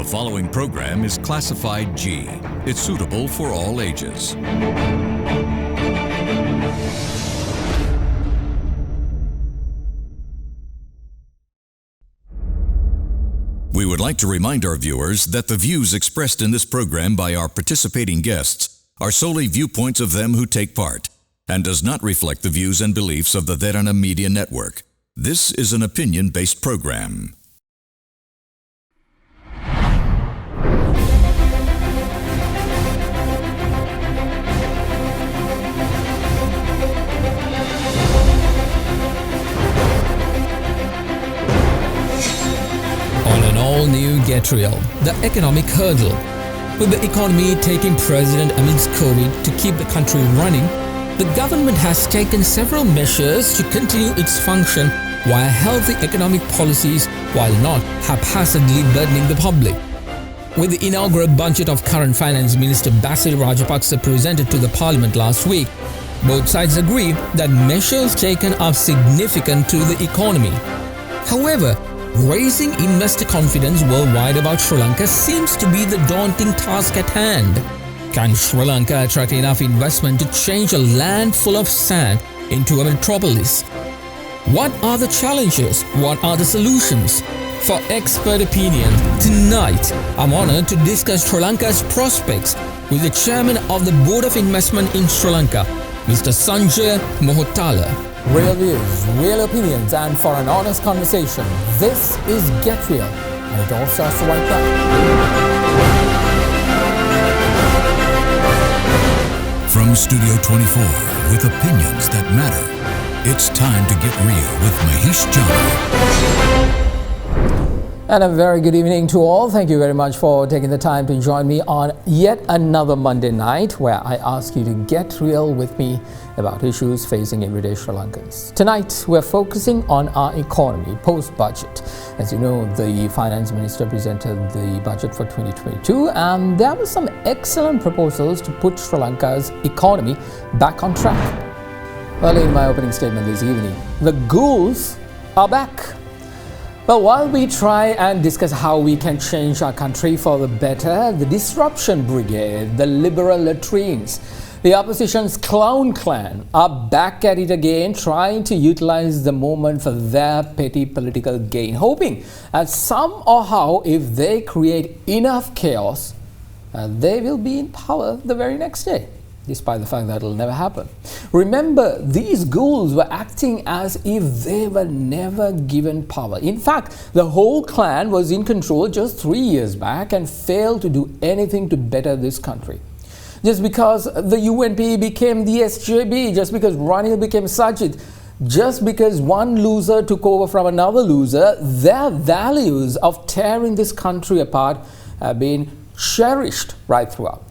following program is classified G. It's suitable for all ages. We would like to remind our viewers that the views expressed in this program by our participating guests are solely viewpoints of them who take part and does not reflect the views and beliefs of the Derana Media Network. This is an opinion-based program. On an all-new Get Real, the economic hurdle. With the economy taking precedent amidst COVID to keep the country running, the government has taken several measures to continue its function via healthy economic policies while not haphazardly burdening the public. With the inaugural budget of current Finance Minister Basil Rajapaksa presented to the Parliament last week, both sides agree that measures taken are significant to the economy. However, raising investor confidence worldwide about Sri Lanka seems to be the daunting task at hand. Can Sri Lanka attract enough investment to change a land full of sand into a metropolis? What are the challenges? What are the solutions? For expert opinion, tonight I'm honored to discuss Sri Lanka's prospects with the chairman of the Board of Investment in Sri Lanka, Mr. Sanjaya Mohottala. Real views, real opinions, and for an honest conversation, this is Get Real, and it all starts right now. From Studio 24, with opinions that matter, it's time to get real with Mahieash Johnney. And a very good evening to all. Thank you very much for taking the time to join me on yet another Monday night where I ask you to get real with me about issues facing everyday Sri Lankans. Tonight, we're focusing on our economy post-budget. As you know, the Finance Minister presented the budget for 2022 and there were some excellent proposals to put Sri Lanka's economy back on track. Well, in my opening statement this evening, the ghouls are back. Well, while we try and discuss how we can change our country for the better, the Disruption Brigade, the Liberal latrines, the opposition's clown clan are back at it again, trying to utilize the moment for their petty political gain, hoping that somehow if they create enough chaos, they will be in power the very next day, despite the fact that it will never happen. Remember, these ghouls were acting as if they were never given power. In fact, the whole clan was in control just 3 years back and failed to do anything to better this country. Just because the UNP became the SJB, just because Ranil became Sajid, just because one loser took over from another loser, their values of tearing this country apart have been cherished right throughout.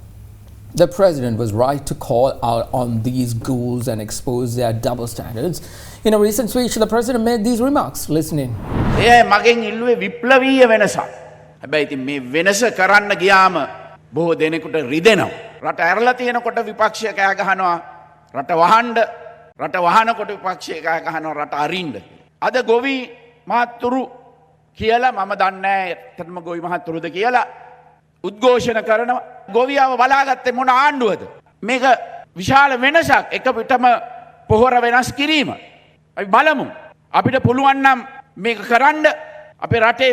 The president was right to call out on these ghouls and expose their double standards. In a recent speech, the president made these remarks. Listen in. මගෙන් ඉල්ලුවේ විප්ලවීය වෙනසක්. හැබැයි ඉතින් මේ වෙනස කරන්න ගියාම බොහෝ දෙනෙකුට රිදෙනවා. රට ඇරලා තියෙනකොට විපක්ෂය කෑ ගහනවා රට වහනකොට විපක්ෂය කෑ ගහනවා රට අරින්න. අද ගොවි මහත්තුරු කියලා මම දන්නේ නැහැ ඇත්තටම ගොවි මහත්තුරුද කියලා උද්ඝෝෂණ කරනවා. ගොවියව බලාගත්තේ මොන ආණ්ඩුවද? මේක විශාල වෙනසක්. එක පිටම පොහොර වෙනස් කිරීම. අපි බලමු. අපිට පුළුවන් නම් මේක කරන්න අපේ රටේ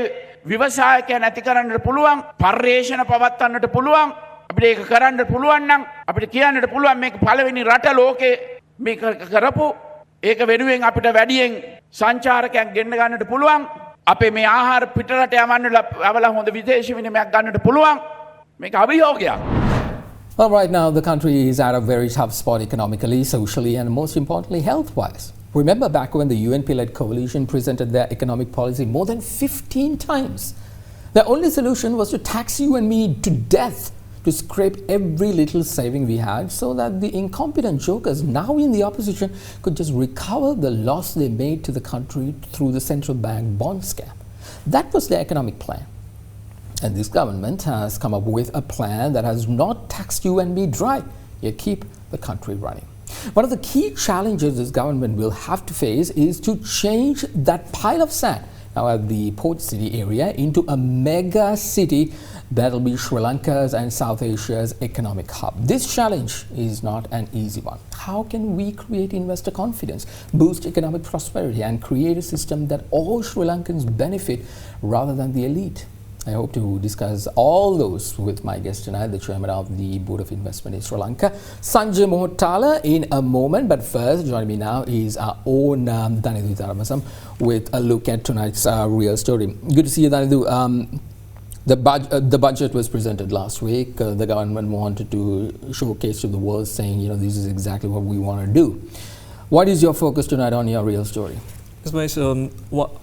ව්‍යවසායකයන් නැති කරන්නට පුළුවන්, පර්යේෂණ පවත්වන්නට පුළුවන්. අපිට ඒක කරන්න පුළුවන් නම් අපිට කියන්නට පුළුවන් මේක පළවෙනි රට ලෝකේ මේක කරපු. ඒක වෙනුවෙන් අපිට වැඩියෙන් සංචාරකයන් ගෙන්න ගන්නට පුළුවන්. අපේ මේ ආහාර පිටරට යවලා හොඳ විදේශ විනිමයක් ගන්නට පුළුවන්. මේක අභියෝගයක්. Well, right now the country is at a very tough spot economically, socially, and most importantly, health-wise. Remember back when the UNP-led coalition presented their economic policy more than 15 times. Their only solution was to tax you and me to death, to scrape every little saving we had so that the incompetent jokers now in the opposition could just recover the loss they made to the country through the central bank bond scam. That was their economic plan. And this government has come up with a plan that has not taxed you and me dry, yet keep the country running. One of the key challenges this government will have to face is to change that pile of sand now at the port city area into a mega city that will be Sri Lanka's and South Asia's economic hub. This challenge is not an easy one. How can we create investor confidence, boost economic prosperity, and create a system that all Sri Lankans benefit rather than the elite? I hope to discuss all those with my guest tonight, the chairman of the Board of Investment in Sri Lanka, Sanjaya Mohottala, in a moment. But first, joining me now is our own Danidu Taramasam with a look at tonight's real story. Good to see you, Danidu. The budget was presented last week. The government wanted to showcase to the world, saying, this is exactly what we want to do. What is your focus tonight on your real story? Yes,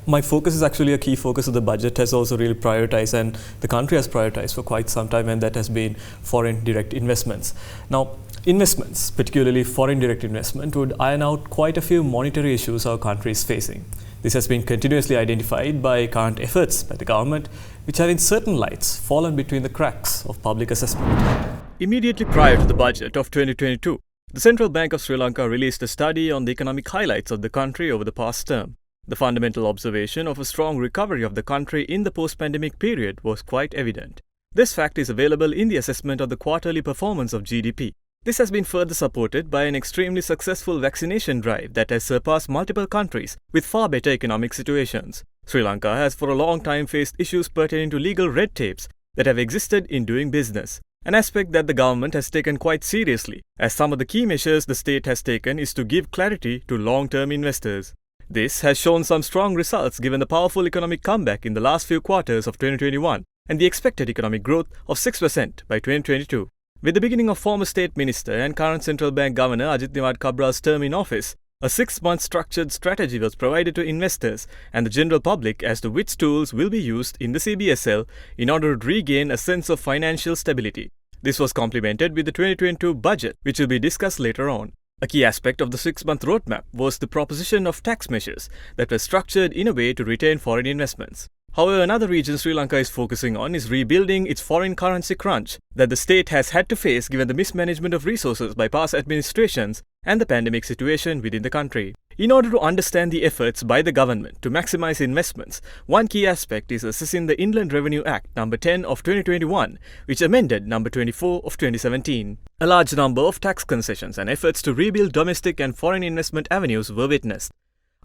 my focus is actually a key focus of the budget has also really prioritized, and the country has prioritized for quite some time, and that has been foreign direct investments. Now, investments, particularly foreign direct investment, would iron out quite a few monetary issues our country is facing. This has been continuously identified by current efforts by the government, which have in certain lights fallen between the cracks of public assessment. Immediately prior to the budget of 2022, the Central Bank of Sri Lanka released a study on the economic highlights of the country over the past term. The fundamental observation of a strong recovery of the country in the post-pandemic period was quite evident. This fact is available in the assessment of the quarterly performance of GDP. This has been further supported by an extremely successful vaccination drive that has surpassed multiple countries with far better economic situations. Sri Lanka has for a long time faced issues pertaining to legal red tapes that have existed in doing business, an aspect that the government has taken quite seriously, as some of the key measures the state has taken is to give clarity to long-term investors. This has shown some strong results given the powerful economic comeback in the last few quarters of 2021 and the expected economic growth of 6% by 2022. With the beginning of former State Minister and current Central Bank Governor Ajit Nimad Kabral's term in office, a 6-month structured strategy was provided to investors and the general public as to which tools will be used in the CBSL in order to regain a sense of financial stability. This was complemented with the 2022 budget, which will be discussed later on. A key aspect of the 6-month roadmap was the proposition of tax measures that were structured in a way to retain foreign investments. However, another region Sri Lanka is focusing on is rebuilding its foreign currency crunch that the state has had to face given the mismanagement of resources by past administrations and the pandemic situation within the country. In order to understand the efforts by the government to maximize investments, one key aspect is assessing the Inland Revenue Act No. 10 of 2021, which amended No. 24 of 2017. A large number of tax concessions and efforts to rebuild domestic and foreign investment avenues were witnessed.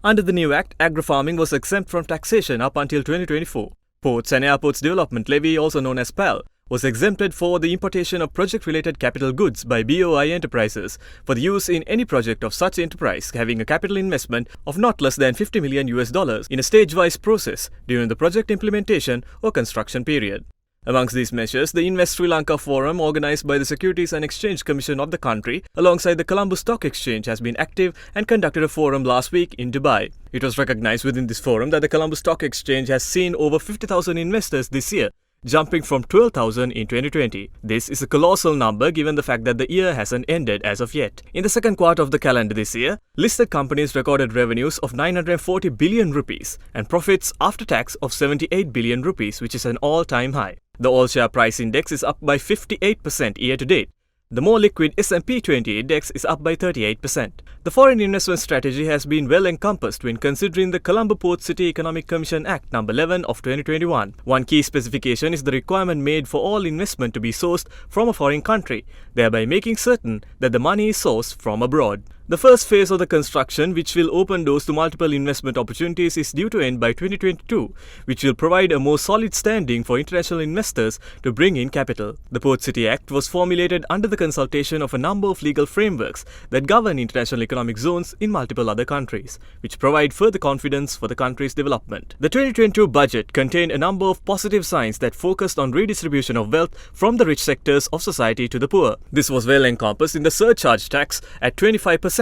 Under the new act, agri-farming was exempt from taxation up until 2024. Ports and Airports Development Levy, also known as PAL, was exempted for the importation of project-related capital goods by BOI enterprises for the use in any project of such enterprise having a capital investment of not less than $50 million in a stage-wise process during the project implementation or construction period. Amongst these measures, the Invest Sri Lanka Forum, organized by the Securities and Exchange Commission of the country, alongside the Colombo Stock Exchange, has been active and conducted a forum last week in Dubai. It was recognized within this forum that the Colombo Stock Exchange has seen over 50,000 investors this year, jumping from 12,000 in 2020. This is a colossal number given the fact that the year hasn't ended as of yet. In the second quarter of the calendar this year, listed companies recorded revenues of 940 billion rupees and profits after tax of 78 billion rupees, which is an all-time high. The all-share price index is up by 58% year-to-date. The more liquid S&P 20 index is up by 38%. The foreign investment strategy has been well encompassed when considering the Colombo Port City Economic Commission Act No. 11 of 2021. One key specification is the requirement made for all investment to be sourced from a foreign country, thereby making certain that the money is sourced from abroad. The first phase of the construction, which will open doors to multiple investment opportunities, is due to end by 2022, which will provide a more solid standing for international investors to bring in capital. The Port City Act was formulated under the consultation of a number of legal frameworks that govern international economic zones in multiple other countries, which provide further confidence for the country's development. The 2022 budget contained a number of positive signs that focused on redistribution of wealth from the rich sectors of society to the poor. This was well encompassed in the surcharge tax at 25%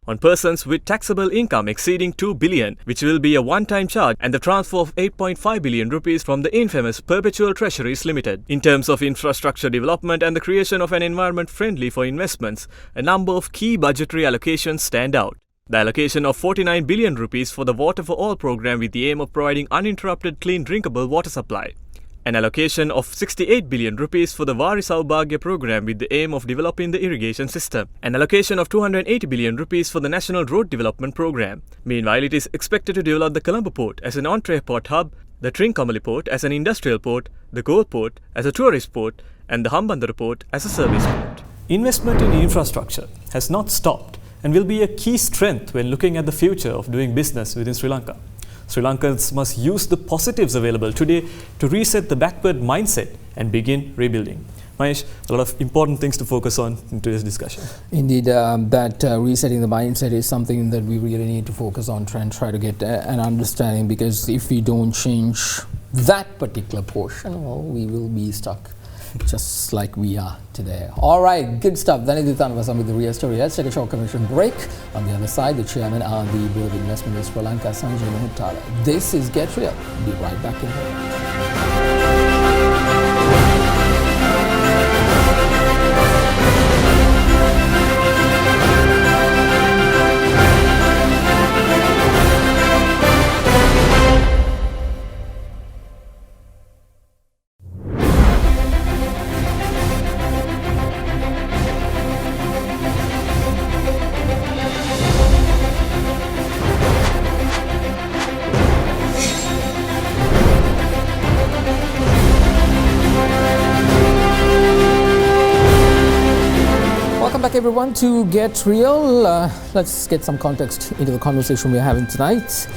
on persons with taxable income exceeding 2 billion, which will be a one-time charge, and the transfer of 8.5 billion rupees from the infamous Perpetual Treasuries Limited. In terms of infrastructure development and the creation of an environment friendly for investments, a number of key budgetary allocations stand out. The allocation of 49 billion rupees for the Water for All program with the aim of providing uninterrupted clean drinkable water supply. An allocation of 68 billion rupees for the Vari Saubhagya program with the aim of developing the irrigation system. An allocation of 280 billion rupees for the National Road Development Program. Meanwhile, it is expected to develop the Colombo port as an entree port hub, the Trincomalee port as an industrial port, the Goa port as a tourist port, and the Hambantota port as a service port. Investment in infrastructure has not stopped and will be a key strength when looking at the future of doing business within Sri Lanka. Sri Lankans must use the positives available today to reset the backward mindset and begin rebuilding. Mahieash, a lot of important things to focus on in today's discussion. Indeed, that resetting the mindset is something that we really need to focus on and try to get an understanding, because if we don't change that particular portion, well, we will be stuck just like we are today. All right, good stuff. That is with the real story. Let's take a short commercial break. On the other side, the chairman of the Board of Investment in Sri Lanka, Sanjaya Mohottala. This is Get Real. Be right back in here. Everyone, to Get Real. Let's get some context into the conversation we're having tonight.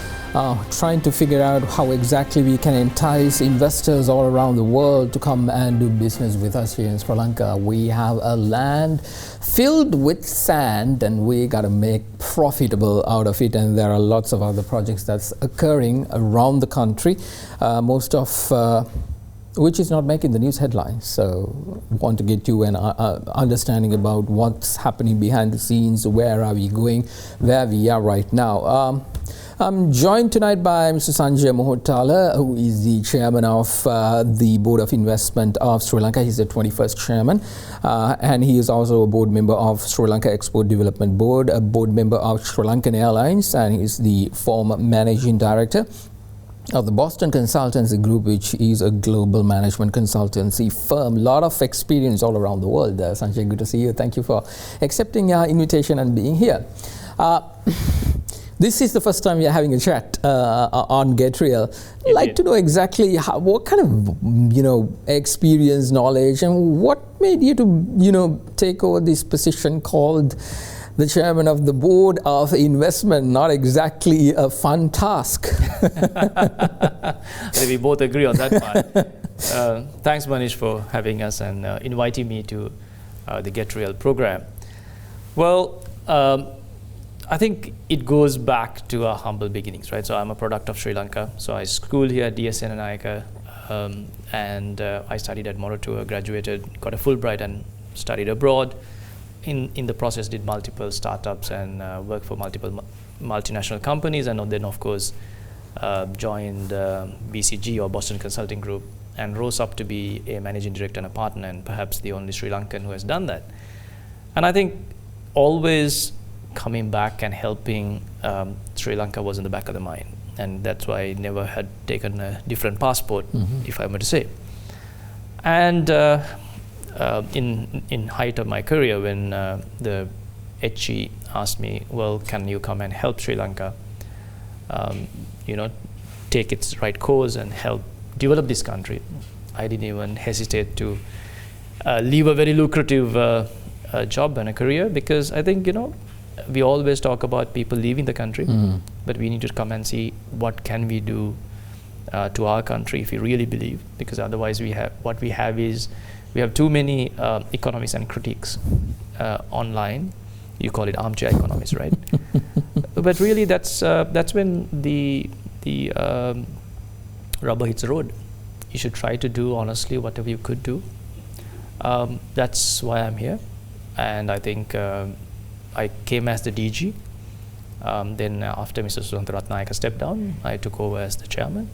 Trying to figure out how exactly we can entice investors all around the world to come and do business with us here in Sri Lanka. We have a land filled with sand and we got to make profitable out of it, and there are lots of other projects that's occurring around the country, most of which is not making the news headlines. So want to get you an understanding about what's happening behind the scenes, where are we going, where we are right now. I'm joined tonight by Mr. Sanjaya Mohottala, who is the chairman of the Board of Investment of Sri Lanka. He's the 21st chairman, and he is also a board member of Sri Lanka Export Development Board, a board member of Sri Lankan Airlines, and he's the former managing director of the Boston Consultancy Group, which is a global management consultancy firm. A lot of experience all around the world. Sanjay, good to see you. Thank you for accepting our invitation and being here. This is the first time we are having a chat on Get Real. I'd like to know exactly what kind of, experience, knowledge, and what made you to, take over this position called the chairman of the Board of Investment. Not exactly a fun task. We both agree on that part. Thanks, Manish, for having us and inviting me to the Get Real program. Well, I think it goes back to our humble beginnings, right? So I'm a product of Sri Lanka. So I schooled here at DSN and Ayaka, and I studied at Mohottala, graduated, got a Fulbright and studied abroad. In the process, did multiple startups and worked for multiple multinational companies, and then of course joined BCG or Boston Consulting Group and rose up to be a managing director and a partner, and perhaps the only Sri Lankan who has done that. And I think always coming back and helping Sri Lanka was in the back of the mind, and that's why I never had taken a different passport, if I were to say. And in height of my career, when the HE asked me, well, can you come and help Sri Lanka, take its right course and help develop this country, I didn't even hesitate to leave a very lucrative job and a career, because I think, we always talk about people leaving the country, but we need to come and see what can we do to our country if we really believe, because otherwise we have too many economists and critics online. You call it armchair economists, right? But really, that's when the rubber hits the road. You should try to do honestly whatever you could do. That's why I'm here, and I think I came as the DG. Then after Mr. Sudhantha Ratnayaka stepped down, I took over as the chairman,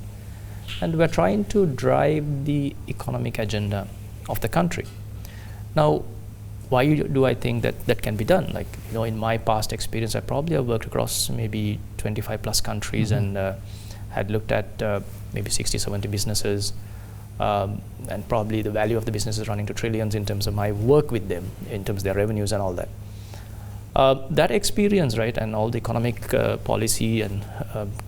and we're trying to drive the economic agenda of the country. Now, why do I think that can be done? Like, in my past experience, I probably have worked across maybe 25 plus countries and had looked at maybe 60, 70 businesses, and probably the value of the business is running to trillions in terms of my work with them, in terms of their revenues and all that. That experience, right, and all the economic policy and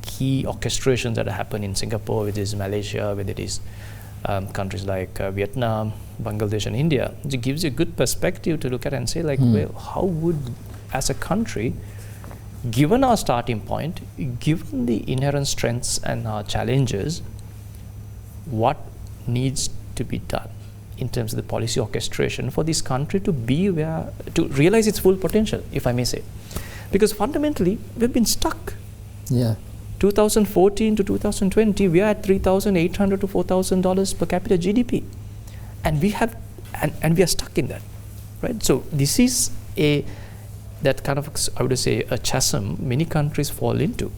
key orchestrations that happen in Singapore, whether it is Malaysia, whether it is countries like Vietnam, Bangladesh and India, it gives you a good perspective to look at and say like, well, how would, as a country, given our starting point, given the inherent strengths and our challenges, what needs to be done in terms of the policy orchestration for this country to be where, to realize its full potential, if I may say. Because fundamentally, we've been stuck. Yeah. 2014 to 2020, we are at $3,800 to $4,000 per capita GDP. And we have, and we are stuck in that, right? So this is that kind of, I would say, a chasm many countries fall into.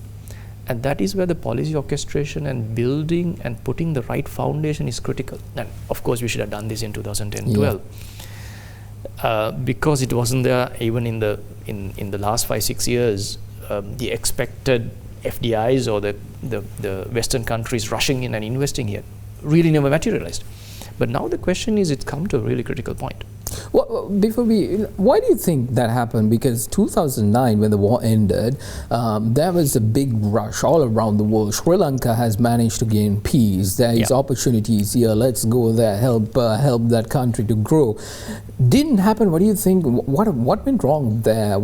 And that is where the policy orchestration and building and putting the right foundation is critical. And of course, we should have done this in 2010-12. Because it wasn't there even in the last 5-6 years, the expected FDIs or the Western countries rushing in and investing here really never materialized. But now the question is, it's come to a really critical point. Well, why do you think that happened? Because 2009, when the war ended, there was a big rush all around the world. Sri Lanka has managed to gain peace. There is opportunities here. Let's go there, help that country to grow. Didn't happen. What do you think? What went wrong there?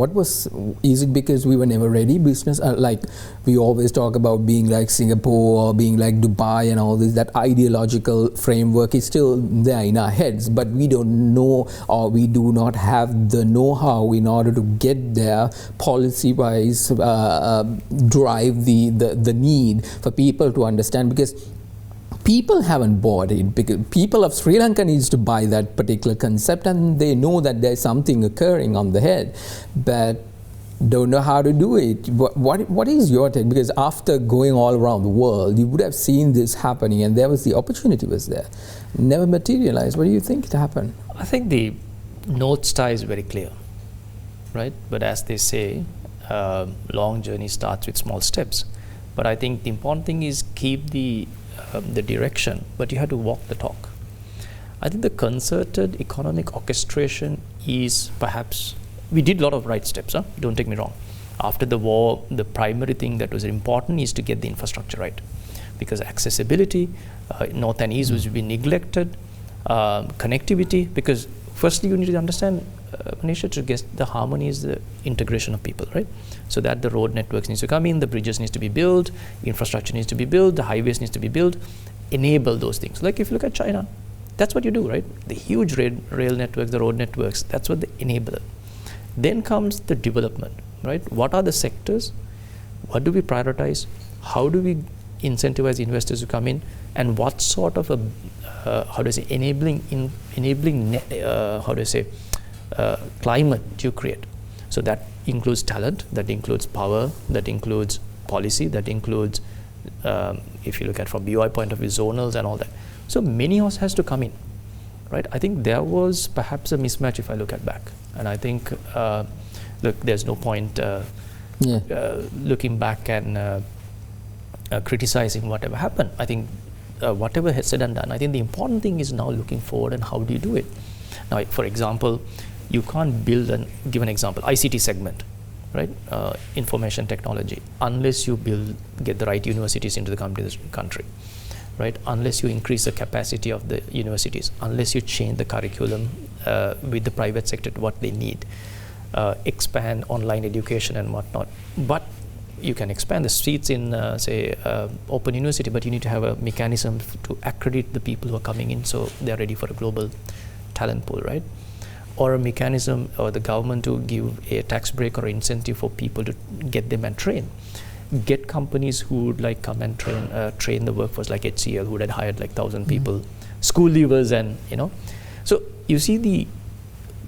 Is it because we were never ready? Business, like we always talk about being like Singapore or being like Dubai and all this. That ideological framework is still there in our heads, but we don't know, or we do not have the know-how in order to get there policy-wise, drive the need for people to understand, because people haven't bought it, because people of Sri Lanka needs to buy that particular concept, and they know that there's something occurring on the head, but don't know how to do it. What is your take? Because after going all around the world, you would have seen this happening, and there was the opportunity was there. Never materialized. What do you think it happened? I think the North Star is very clear, right? But as they say, long journey starts with small steps. But I think the important thing is keep the direction, but you have to walk the talk. I think the concerted economic orchestration is perhaps, we did a lot of right steps, don't take me wrong. After the war, the primary thing that was important is to get the infrastructure right. Because accessibility, north and east was being neglected, connectivity, because firstly you need to understand, Mahieash, to get the harmony is the integration of people, right? So that the road networks needs to come in, the bridges needs to be built, infrastructure needs to be built, the highways needs to be built, enable those things. Like if you look at China, that's what you do, right? The huge rail networks, the road networks, that's what they enable. Then comes the development, right? What are the sectors? What do we prioritize? How do we incentivize investors to come in? And what sort of enabling climate do you create? So that includes talent, that includes power, that includes policy, that includes, if you look at from BOI point of view, zonals and all that. So Mahieash has to come in, right? I think there was perhaps a mismatch if I look at back. And I think, look, there's no point looking back and criticizing whatever happened. I think whatever has said and done, I think the important thing is now looking forward and how do you do it. Now, for example, you can't build give an example, ICT segment, right? Information technology, unless you get the right universities into the country, right? Unless you increase the capacity of the universities, unless you change the curriculum with the private sector to what they need, expand online education and whatnot. But you can expand the seats in, say, open university, but you need to have a mechanism to accredit the people who are coming in so they're ready for a global talent pool, right? Or a mechanism or the government to give a tax break or incentive for people to get them and train. Get companies who would like come and train the workforce, like HCL, who would have hired like 1,000 people, school leavers, and So you see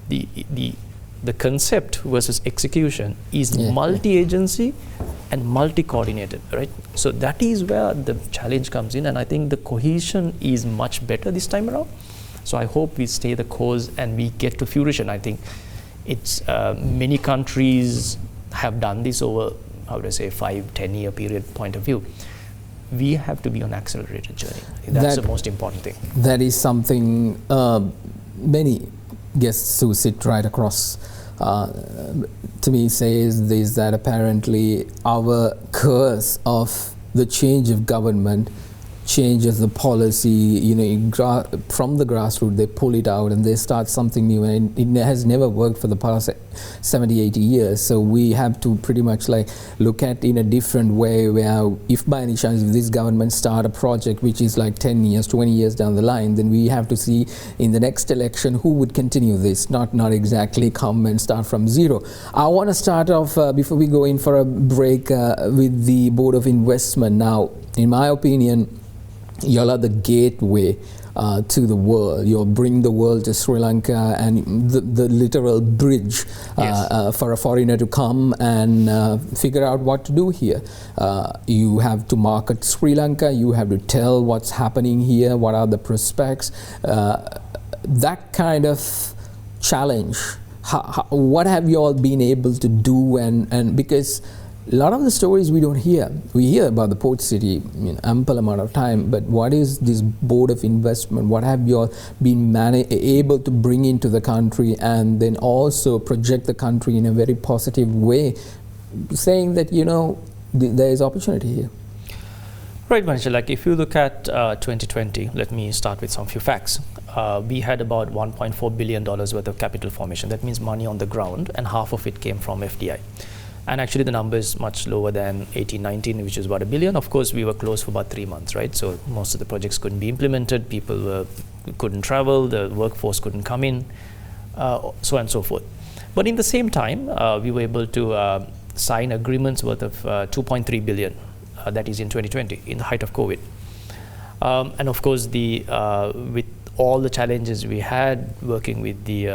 the concept versus execution is multi-agency and multi-coordinated, right? So that is where the challenge comes in, and I think the cohesion is much better this time around. So I hope we stay the course and we get to fruition. I think it's many countries have done this over, how would I say, 5-10 year period point of view. we have to be on accelerated journey. That's the most important thing. That is something many guests who sit right across to me says is that apparently our curse of the change of government changes the policy, from the grassroots they pull it out and they start something new, and it has never worked for the past 70, 80 years. So we have to pretty much like look at in a different way, where if by any chance if this government start a project which is like 10 years, 20 years down the line, then we have to see in the next election who would continue this, not exactly come and start from zero. I want to start off before we go in for a break with the Board of Investment. Now, in my opinion, y'all are the gateway to the world. You'll bring the world to Sri Lanka, and the literal bridge for a foreigner to come and figure out what to do here. You have to market Sri Lanka, you have to tell what's happening here, what are the prospects. That kind of challenge, what have you all been able to do? And because a lot of the stories we don't hear. We hear about the port city in ample amount of time, but what is this Board of Investment? What have you all been able to bring into the country, and then also project the country in a very positive way, saying that, there is opportunity here? Right, Manish. Like if you look at 2020, let me start with some few facts. We had about $1.4 billion worth of capital formation. That means money on the ground, and half of it came from FDI. And actually the number is much lower than 18-19, which is about $1 billion. Of course, we were closed for about 3 months, right? So most of the projects couldn't be implemented, people couldn't travel, the workforce couldn't come in, so on and so forth. But in the same time, we were able to sign agreements worth of $2.3 billion, that is in 2020, in the height of COVID. And of course, with all the challenges we had working with the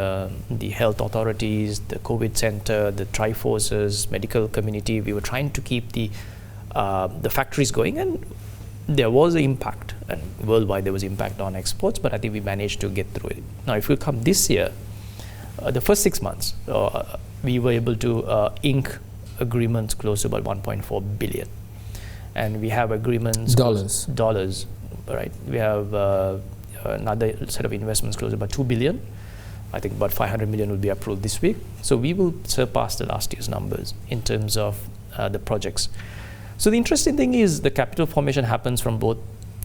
health authorities, the COVID center, the Triforces, medical community, we were trying to keep the factories going, and there was an impact, and worldwide there was impact on exports, but I think we managed to get through it. Now, if we come this year, the first 6 months, we were able to ink agreements close to about $1.4 billion, and we have agreements dollars, right? We have another set of investments close to about $2 billion. I think about $500 million will be approved this week. So we will surpass the last year's numbers in terms of the projects. So the interesting thing is the capital formation happens from both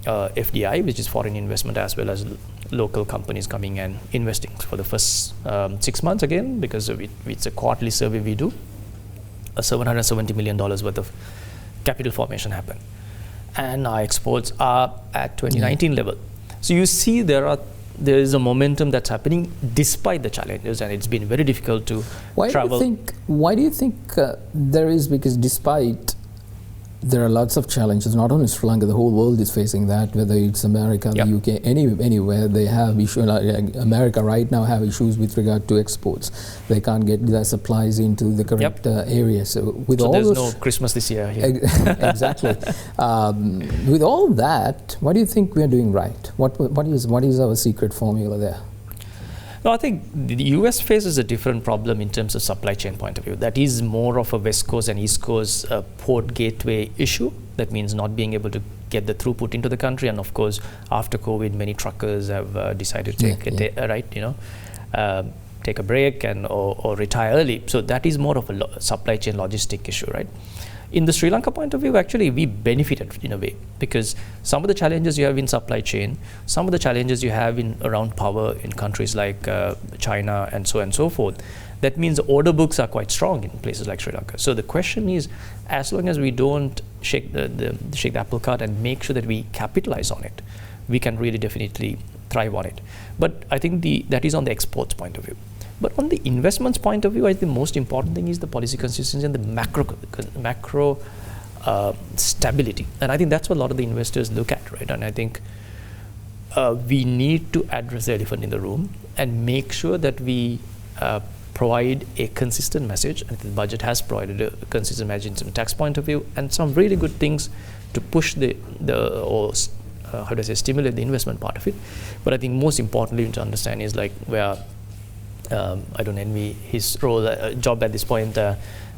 FDI, which is foreign investment, as well as local companies coming and investing. For the first 6 months, again, because it's a quarterly survey we do, $770 million worth of capital formation happened. And our exports are at 2019 level. So you see there is a momentum that's happening despite the challenges, and it's been very difficult to travel. Why do you think there is? Because despite there are lots of challenges, not only Sri Lanka, the whole world is facing that, whether it's America, the UK, anywhere they have issues. Like America right now have issues with regard to exports. They can't get their supplies into the correct area. So there's no Christmas this year here. Exactly. With all that, what do you think we are doing right? What is our secret formula there? No, I think the US faces a different problem in terms of supply chain point of view. That is more of a West Coast and East Coast port gateway issue. That means not being able to get the throughput into the country. And of course, after COVID, many truckers have decided to take a break or retire early. So that is more of a supply chain logistic issue, right? In the Sri Lanka point of view, actually, we benefited in a way, because some of the challenges you have in supply chain, some of the challenges you have around power in countries like China and so on and so forth, that means order books are quite strong in places like Sri Lanka. So the question is, as long as we don't shake the apple cart and make sure that we capitalize on it, we can really definitely thrive on it. But I think that is on the exports point of view. But on the investments point of view, I think the most important thing is the policy consistency and the macro stability. And I think that's what a lot of the investors look at, right? And I think we need to address the elephant in the room and make sure that we provide a consistent message. And the budget has provided a consistent message from a tax point of view, and some really good things to push stimulate the investment part of it. But I think most importantly to understand is like where I don't envy his job at this point,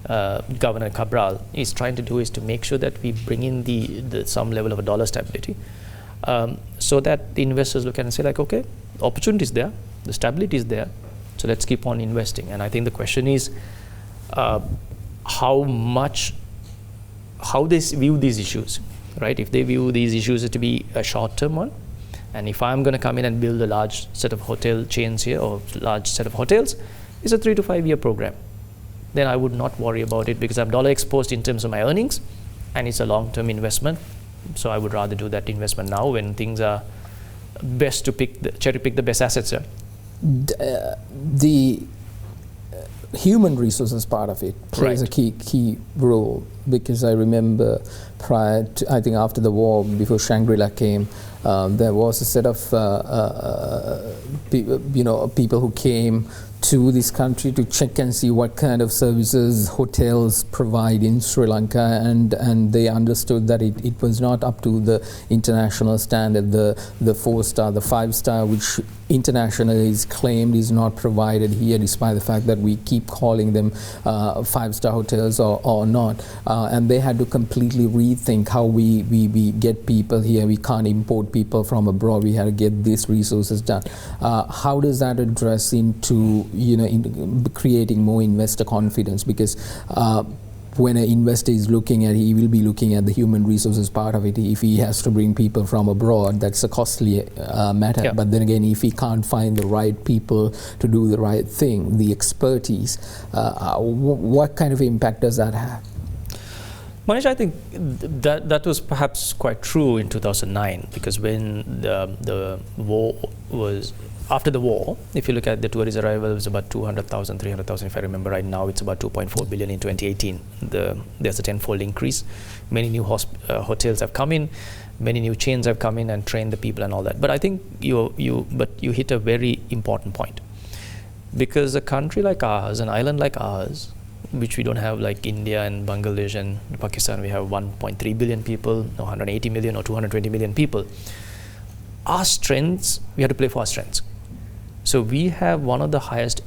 Governor Cabral is trying to do is to make sure that we bring in the some level of a dollar stability, so that the investors look at and say like, okay, opportunity is there, the stability is there, so let's keep on investing. And I think the question is how they view these issues, right? If they view these issues to be a short-term one, and if I'm going to come in and build a large set of hotel chains here or large set of hotels, it's a 3 to 5 year program, then I would not worry about it because I'm dollar exposed in terms of my earnings, and it's a long-term investment. So I would rather do that investment now when things are best to cherry pick the best assets. The human resources part of it plays a key role, because I remember prior to, I think after the war, before Shangri-La came, there was a set of people who came to this country to check and see what kind of services hotels provide in Sri Lanka, and they understood that it was not up to the international standard. The 4-star, the 5-star, which internationally is claimed, is not provided here, despite the fact that we keep calling them 5-star hotels or not. And they had to completely rethink how we get people here. We can't import people from abroad. We had to get these resources done. How does that address into in creating more investor confidence? Because when an investor is looking at, he will be looking at the human resources part of it. If he has to bring people from abroad, that's a costly matter. Yeah. But then again, if he can't find the right people to do the right thing, the expertise, what kind of impact does that have? Mahieash, I think that was perhaps quite true in 2009, because when the war was, after the war, if you look at the tourist arrival, it was about 200,000, 300,000, if I remember right now. It's about 2.4 billion in 2018. There's a tenfold increase. Many new hotels have come in, many new chains have come in and trained the people and all that. But I think you hit a very important point, because a country like ours, an island like ours, which we don't have like India and Bangladesh and Pakistan, we have 1.3 billion people, 180 million or 220 million people. Our strengths, we have to play for our strengths. So we have one of the highest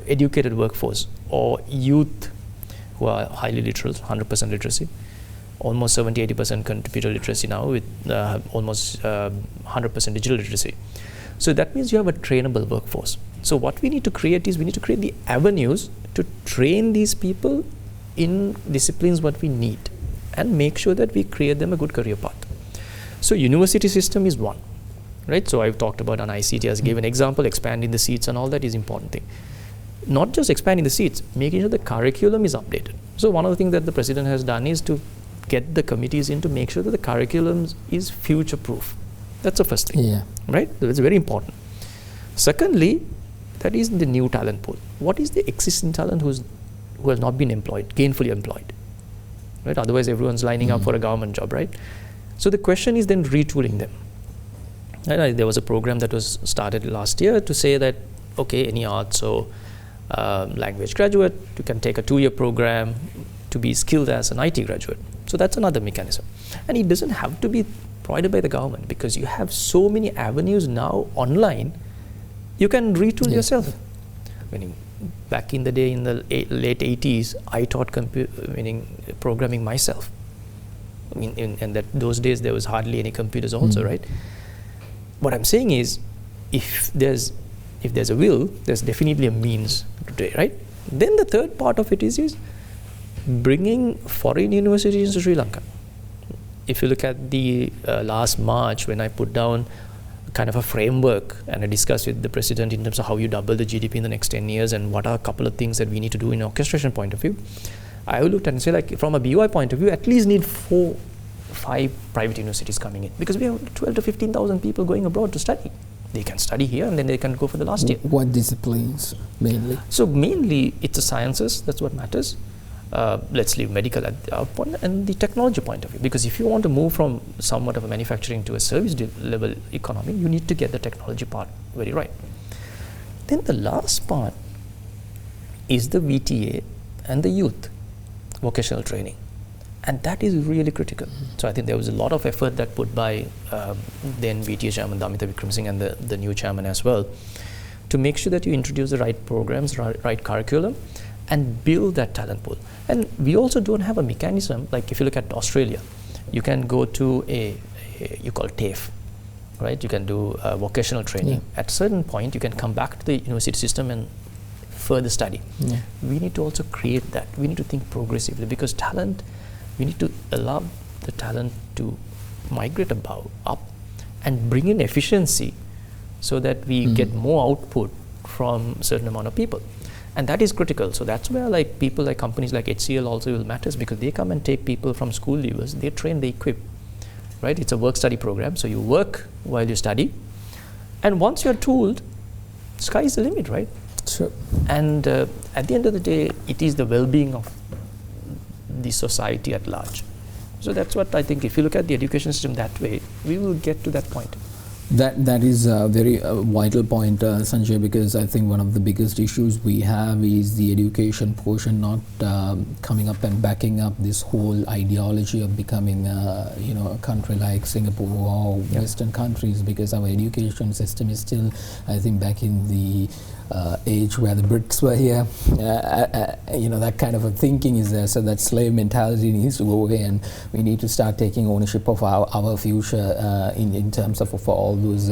educated workforce, or youth who are highly literate, 100% literacy, almost 70-80% computer literacy now, with almost 100% digital literacy. So that means you have a trainable workforce. So what we need to create is, we need to create the avenues to train these people in disciplines what we need, and make sure that we create them a good career path. So university system is one, right? So I've talked about an ICT as gave an example, expanding the seats and all that is important thing. Not just expanding the seats, making sure the curriculum is updated. So one of the things that the president has done is to get the committees in to make sure that the curriculum is future proof. That's the first thing, right? So that's very important. Secondly, that is the new talent pool. What is the existing talent who has not been employed, gainfully employed, right? Otherwise everyone's lining up for a government job, right? So the question is then retooling them. And there was a program that was started last year to say that, okay, any arts or language graduate, you can take a 2-year program to be skilled as an IT graduate. So that's another mechanism. And it doesn't have to be provided by the government, because you have so many avenues now online. You can retool yourself. Meaning, back in the day, in the late 80s, I taught programming myself. I mean, in those days, there was hardly any computers also, right? What I'm saying is, if there's a will, there's definitely a means today, right? Then the third part of it is bringing foreign universities to Sri Lanka. If you look at the last March, when I put down kind of a framework and I discussed with the president in terms of how you double the GDP in the next 10 years and what are a couple of things that we need to do in an orchestration point of view, I looked and say, like, from a BOI point of view, at least need 4-5 private universities coming in, because we have 12 to 15,000 people going abroad to study. They can study here and then they can go for the last year. What disciplines mainly? So mainly it's the sciences, that's what matters. Let's leave medical at the outpoint, and the technology point of view, because if you want to move from somewhat of a manufacturing to a service level economy, you need to get the technology part very right. Then the last part is the VTA and the youth vocational training, and that is really critical. So I think there was a lot of effort that put by then VTA chairman Damita Wickramasinghe and the new chairman as well, to make sure that you introduce the right programs, right curriculum, and build that talent pool. And we also don't have a mechanism, like if you look at Australia, you can go to you call TAFE, right? You can do vocational training. Yeah. At a certain point, you can come back to the university system and further study. Yeah. We need to also create that. We need to think progressively, because talent, we need to allow the talent to migrate up and bring in efficiency so that we get more output from a certain amount of people. And that is critical. So that's where like people like companies like HCL also will matters, because they come and take people from school leavers, they train, they equip, right? It's a work-study program. So you work while you study. And once you're tooled, sky is the limit, right? Sure. And at the end of the day, it is the well-being of the society at large. So that's what I think, if you look at the education system that way, we will get to that point. That is a very vital point, Sanjay, because I think one of the biggest issues we have is the education portion not coming up and backing up this whole ideology of becoming a country like Singapore or Western countries, because our education system is still, I think, back in the age where the Brits were here. That kind of a thinking is there, so that slave mentality needs to go away, and we need to start taking ownership of our future in terms of for all those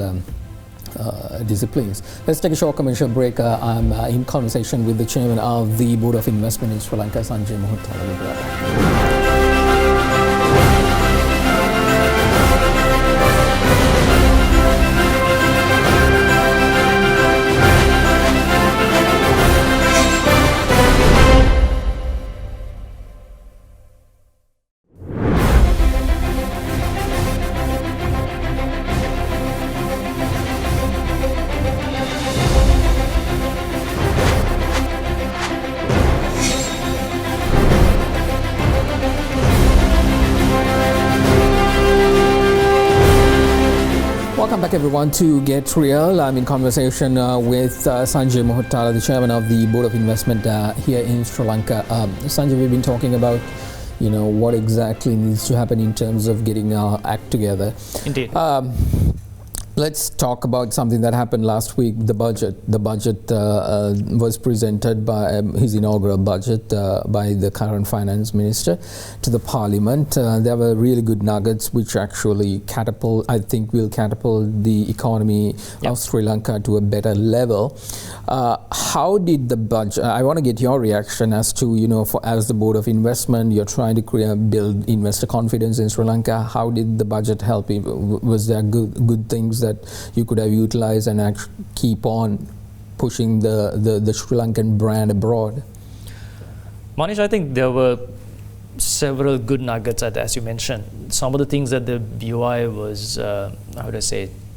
disciplines. Let's take a short commercial break. I'm in conversation with the chairman of the Board of Investment in Sri Lanka, Sanjaya Mohottala. We'll be right back. Welcome back, everyone, to Get Real. I'm in conversation with Sanjaya Mohottala, the chairman of the Board of Investment here in Sri Lanka. Sanjay, we've been talking about, what exactly needs to happen in terms of getting our act together. Indeed. Let's talk about something that happened last week, the budget. The budget was presented by his inaugural budget by the current finance minister to the parliament. There were really good nuggets which actually will catapult the economy of Sri Lanka to a better level. How did the budget, I want to get your reaction as to, as the Board of Investment, you're trying to build investor confidence in Sri Lanka. How did the budget help you? Was there good things that you could have utilized and keep on pushing the Sri Lankan brand abroad? Mahieash, I think there were several good nuggets, as you mentioned. Some of the things that the BOI was,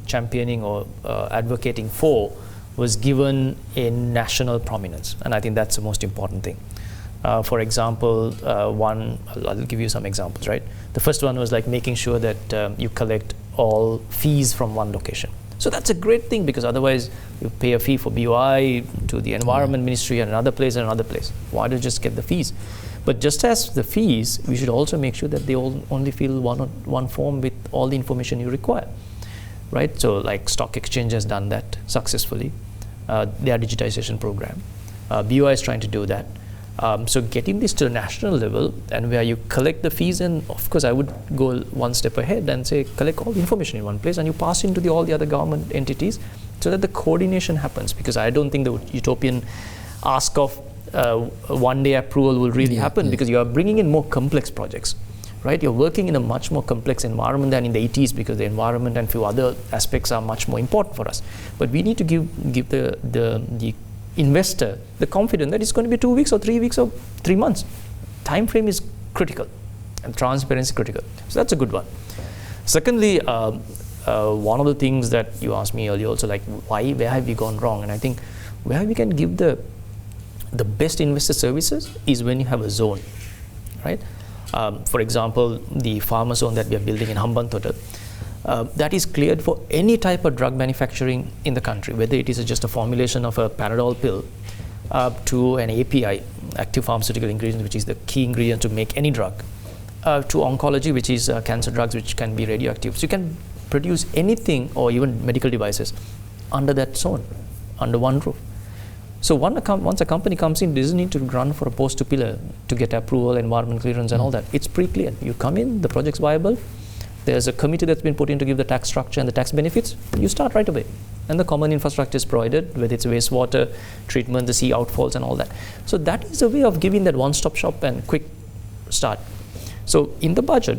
championing or advocating for was given in national prominence. And I think that's the most important thing. For example, I'll give you some examples, right? The first one was like making sure that you collect all fees from one location. So that's a great thing, because otherwise you pay a fee for BOI to the Environment Ministry and another place and another place. Why don't you just get the fees? But just as the fees, we should also make sure that they all only fill one form with all the information you require, right? So like Stock Exchange has done that successfully, their digitization program. BOI is trying to do that. So getting this to a national level, and where you collect the fees, and of course I would go one step ahead and say collect all the information in one place and you pass into all the other government entities, so that the coordination happens. Because I don't think the utopian ask of one-day approval will really happen, because you are bringing in more complex projects, right? You're working in a much more complex environment than in the 80s, because the environment and few other aspects are much more important for us. But we need to give the investor the confidence that it's going to be 2 weeks or 3 weeks or 3 months. Time frame is critical, and transparency is critical. So that's a good one. Secondly, one of the things that you asked me earlier also, like where have we gone wrong? And I think where we can give the best investor services is when you have a zone, right? For example, the farmer zone that we are building in Hambantota, that is cleared for any type of drug manufacturing in the country, whether it is just a formulation of a Panadol pill to an API, active pharmaceutical ingredient, which is the key ingredient to make any drug, to oncology, which is cancer drugs which can be radioactive. So you can produce anything, or even medical devices, under that zone, under one roof. So once a company comes in, it doesn't need to run for a post to pillar to get approval, environment clearance and all that. It's pre-clear. You come in, the project's viable, there's a committee that's been put in to give the tax structure and the tax benefits, you start right away. And the common infrastructure is provided, whether it's wastewater treatment, the sea outfalls and all that. So that is a way of giving that one-stop shop and quick start. So in the budget,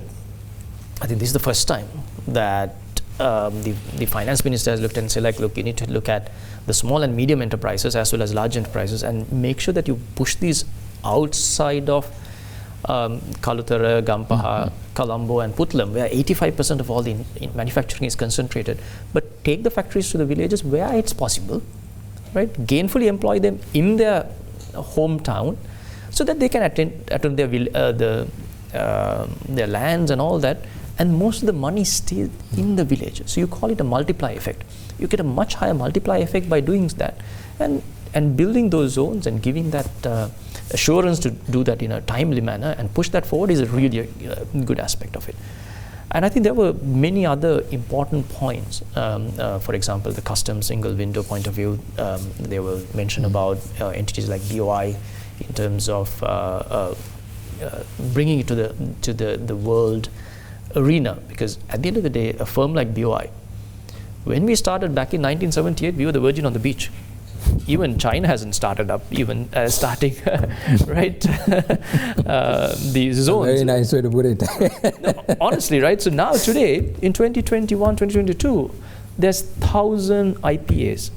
I think this is the first time that the finance minister has looked and said, like, look, you need to look at the small and medium enterprises as well as large enterprises and make sure that you push these outside of Kalutara, Gampaha, Colombo and Putlam, where 85% of all the manufacturing is concentrated. But take the factories to the villages where it's possible, right? Gainfully employ them in their hometown so that they can attend their lands and all that. And most of the money stays in the village. So you call it a multiply effect. You get a much higher multiply effect by doing that. And building those zones and giving that assurance to do that in a timely manner and push that forward is a really good aspect of it. And I think there were many other important points. For example, the customs single window point of view. They were mentioned about entities like BOI in terms of bringing it to the world arena. Because at the end of the day, a firm like BOI, when we started back in 1978, we were the virgin on the beach. Even China hasn't started up, starting, right? These zones. Very nice way to put it. No, honestly, right? So now today, in 2021, 2022, there's 1,000 IPAs.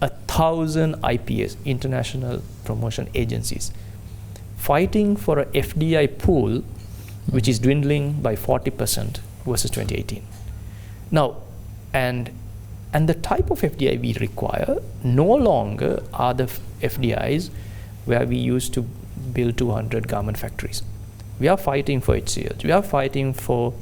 1,000 IPAs, International Promotion Agencies, fighting for a FDI pool, which is dwindling by 40% versus 2018. Now, and the type of FDI we require no longer are the FDIs where we used to build 200 garment factories. We are fighting for HCLs. We are fighting for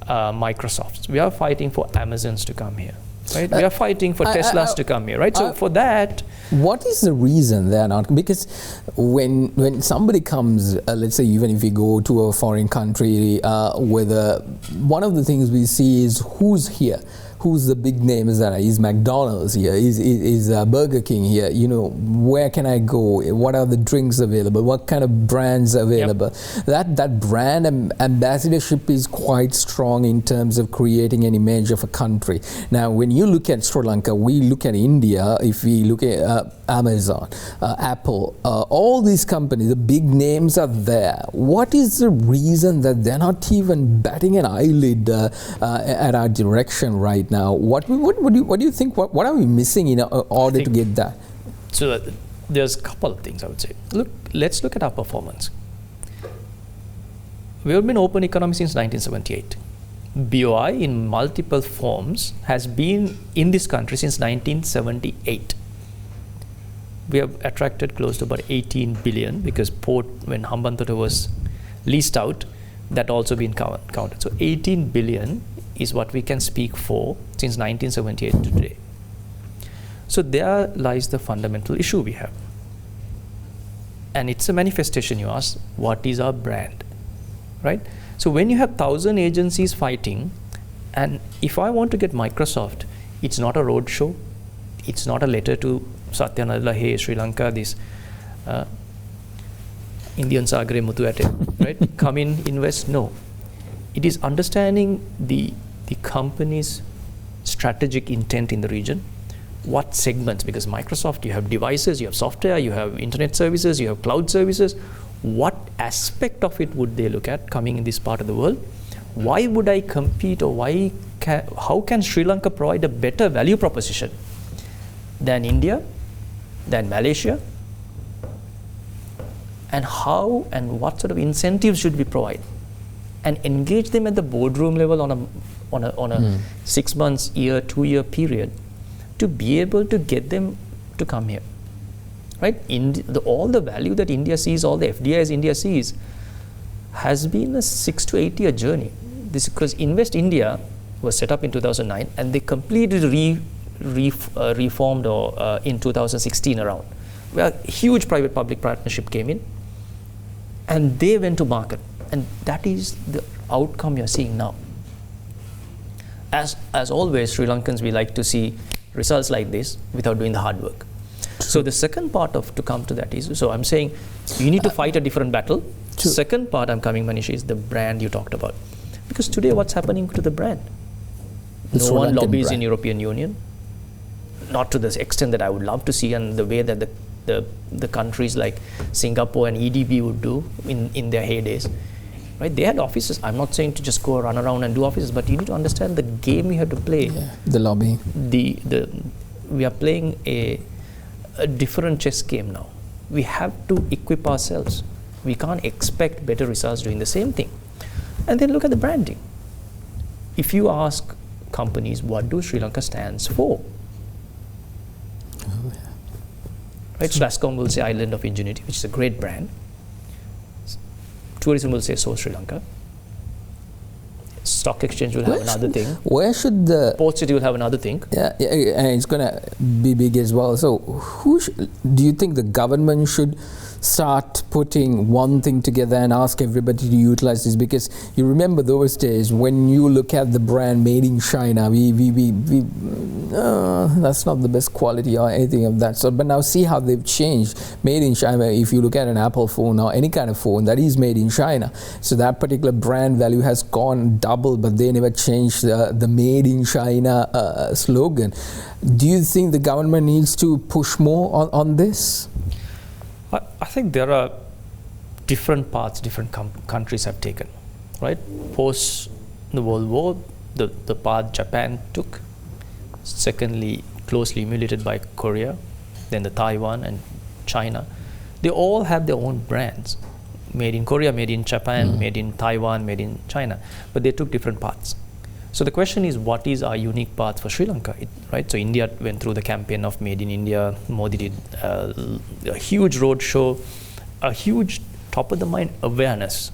Microsofts. We are fighting for Amazons to come here. Right? We are fighting for Teslas to come here. Right? So for that, what is the reason they're not? Because when somebody comes, let's say even if you go to a foreign country, one of the things we see is who's here. Who's the big names that are? Is McDonald's here? Is Burger King here? You know, where can I go? What are the drinks available? What kind of brands available? Yep. That brand ambassadorship is quite strong in terms of creating an image of a country. Now, when you look at Sri Lanka, we look at India. If we look at Amazon, Apple, all these companies, the big names are there. What is the reason that they're not even batting an eyelid at our direction right now? What do you think? What are we missing in order to get that? So there's a couple of things I would say. Let's look at our performance. We have been open economy since 1978. BOI in multiple forms has been in this country since 1978. We have attracted close to about 18 billion because port, when Hambantota was leased out, that also been counted. So 18 billion is what we can speak for since 1978 to today. So there lies the fundamental issue we have. And it's a manifestation. You ask, what is our brand? Right? So when you have 1,000 agencies fighting, and if I want to get Microsoft, it's not a road show, it's not a letter to Satya Nadella, hey, Sri Lanka, this Indian Sagre Mutuate, right? Come in, invest. No. It is understanding the company's strategic intent in the region, what segments, because Microsoft, you have devices, you have software, you have internet services, you have cloud services. What aspect of it would they look at coming in this part of the world? Why would I compete, or how can Sri Lanka provide a better value proposition than India, than Malaysia? And how and what sort of incentives should we provide? And engage them at the boardroom level on a 6 months, year, 2 year period to be able to get them to come here. Right? All the value that India sees, all the FDIs India sees, has been a 6 to 8 year journey. This because Invest India was set up in 2009 and they completely reformed in 2016 around, where a huge private-public partnership came in and they went to market. And that is the outcome you're seeing now. As always, Sri Lankans, we like to see results like this without doing the hard work. So the second part of to come to that is, so I'm saying you need to fight a different battle. True. Second part I'm coming, Manish, is the brand you talked about. Because today what's happening to the brand? The No Sri one Lankan lobbies brand. in European Union, not to the extent that I would love to see, and the way that the countries like Singapore and EDB would do in their heydays. Right? They had offices. I'm not saying to just go run around and do offices, but you need to understand the game you have to play. Yeah, the lobby. We are playing a different chess game now. We have to equip ourselves. We can't expect better results doing the same thing. And then look at the branding. If you ask companies, what do Sri Lanka stands for? Right? Slascom will say Island of Ingenuity, which is a great brand. Tourism will say So Sri Lanka. Stock Exchange will have another thing. Where should the Port City will have another thing. Yeah, and it's going to be big as well. So, do you think the government should start putting one thing together and ask everybody to utilize this? Because you remember those days when you look at the brand made in China, that's not the best quality or anything of that. So, but now see how they've changed. Made in China. If you look at an Apple phone or any kind of phone, that is made in China. So that particular brand value has gone double, but they never changed the made in China slogan. Do you think the government needs to push more on this? I think there are different paths different countries have taken, right? Post the World War, the path Japan took, secondly closely emulated by Korea, then the Taiwan and China. They all have their own brands, made in Korea, made in Japan, made in Taiwan, made in China, but they took different paths. So the question is, what is our unique path for Sri Lanka, right? So India went through the campaign of Made in India. Modi did a huge road show, a huge top-of-the-mind awareness.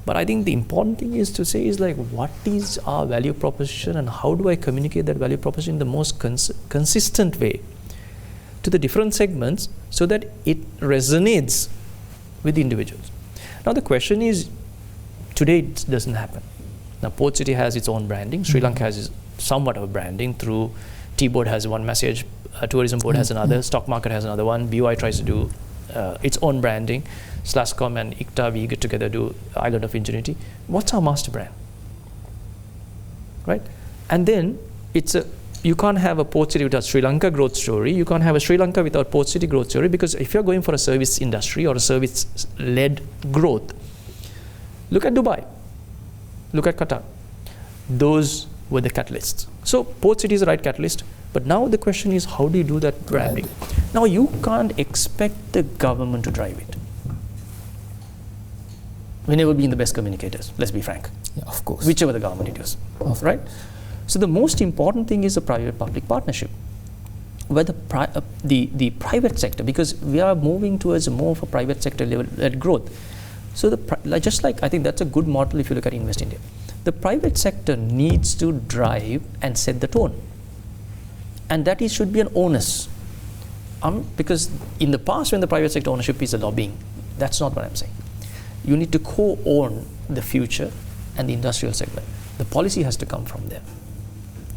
But I think the important thing is to say is like, what is our value proposition and how do I communicate that value proposition in the most consistent way to the different segments so that it resonates with the individuals. Now the question is, today it doesn't happen. Now Port City has its own branding, Sri Lanka has somewhat of a branding through, T-Board has one message, Tourism Board has another, Stock Market has another one, BOI tries to do its own branding, Slascom and ICTA, we get together do Island of Ingenuity. What's our master brand? Right? And then you can't have a Port City without Sri Lanka growth story, you can't have a Sri Lanka without Port City growth story, because if you're going for a service industry or a service-led growth, look at Dubai. Look at Qatar. Those were the catalysts. So Port City is the right catalyst, but now the question is, how do you do that branding? Now you can't expect the government to drive it. We never be in the best communicators, let's be frank. Yeah, of course. Whichever the government it is, right? So the most important thing is the private-public partnership, where the private sector, because we are moving towards more of a private sector level growth. So just like I think that's a good model if you look at Invest India. The private sector needs to drive and set the tone, and that should be an onus. Because in the past, when the private sector ownership is a lobbying, that's not what I'm saying. You need to co-own the future and the industrial segment. The policy has to come from there,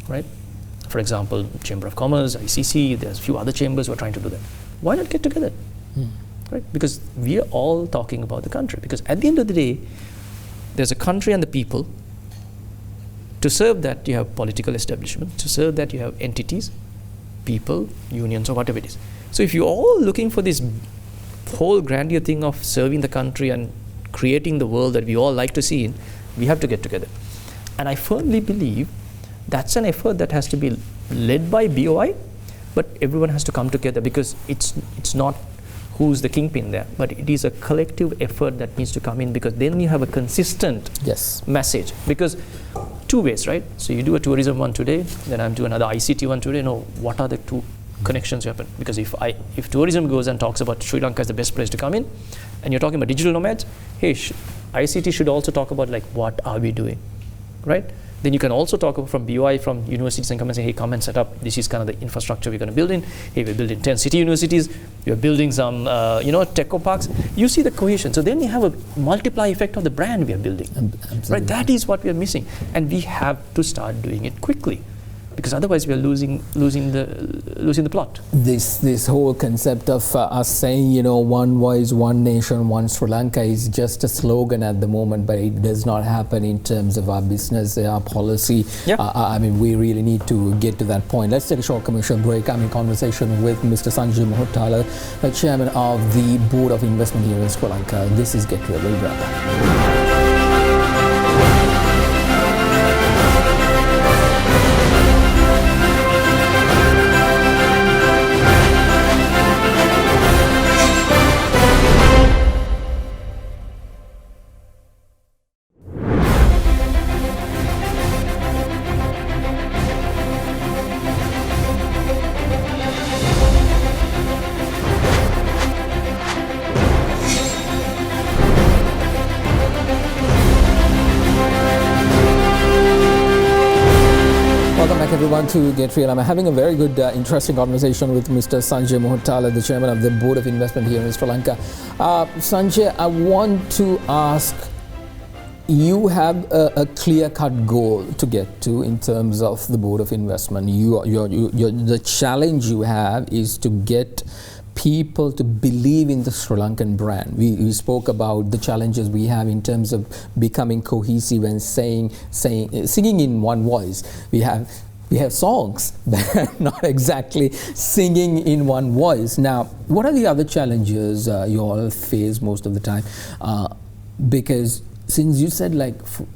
right? For example, Chamber of Commerce, ICC, there's a few other chambers who are trying to do that. Why not get together? Right? Because we are all talking about the country. Because at the end of the day, there's a country and the people. To serve that, you have political establishment. To serve that, you have entities, people, unions, or whatever it is. So if you're all looking for this whole grandeur thing of serving the country and creating the world that we all like to see in, we have to get together. And I firmly believe that's an effort that has to be led by BOI, but everyone has to come together, because it's not who's the kingpin there, but it is a collective effort that needs to come in, because then you have a consistent message. Because two ways, right? So you do a tourism one today, then I'm doing another ICT one today. No, what are the two connections happen? Because if tourism goes and talks about Sri Lanka as the best place to come in, and you're talking about digital nomads, hey, ICT should also talk about like, what are we doing, right? Then you can also talk about from BOI, from universities, and come and say, hey, come and set up, this is kind of the infrastructure we're going to build in. Hey, we're building 10 city universities, we're building some, techo parks. You see the cohesion. So then you have a multiply effect of the brand we are building. Right? That is what we are missing. And we have to start doing it quickly. because otherwise we are losing the plot. This whole concept of us saying, one voice, one nation, one Sri Lanka is just a slogan at the moment, but it does not happen in terms of our business, our policy. Yeah. We really need to get to that point. Let's take a short commercial break. I'm in conversation with Mr. Sanjaya Mohottala, the chairman of the Board of Investment here in Sri Lanka. This is Get Real. We'll be right back. Everyone to Get Real. I'm having a very good, interesting conversation with Mr. Sanjaya Mohottala, the chairman of the Board of Investment here in Sri Lanka. Sanjay, I want to ask, you have a clear-cut goal to get to in terms of the Board of Investment. The challenge you have is to get people to believe in the Sri Lankan brand. We spoke about the challenges we have in terms of becoming cohesive and singing in one voice. We have songs that are not exactly singing in one voice. Now, what are the other challenges you all face most of the time? Because since you said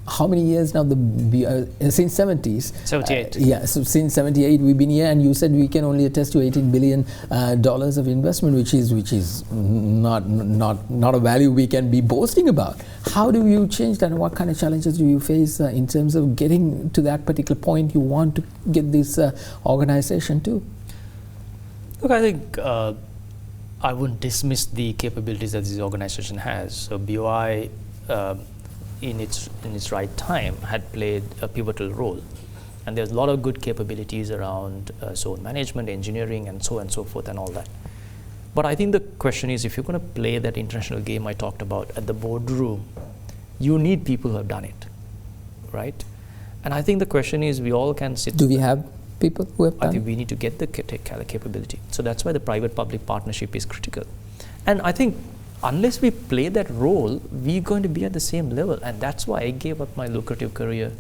how many years now, since 70s? 78. So since 78 we've been here, and you said we can only attest to $18 billion of investment, which is not a value we can be boasting about. How do you change that, and what kind of challenges do you face in terms of getting to that particular point you want to get this organization to? Look, I think I wouldn't dismiss the capabilities that this organization has. So BOI in its right time had played a pivotal role, and there's a lot of good capabilities around zone management, engineering, and so on and so forth, and all that. But I think the question is, if you're going to play that international game I talked about at the boardroom, you need people who have done it, right? And I think the question is, we all can sit. Do we have people who have done I think we need to get the capability. So that's why the private-public partnership is critical. And I think unless we play that role, we're going to be at the same level. And that's why I gave up my lucrative career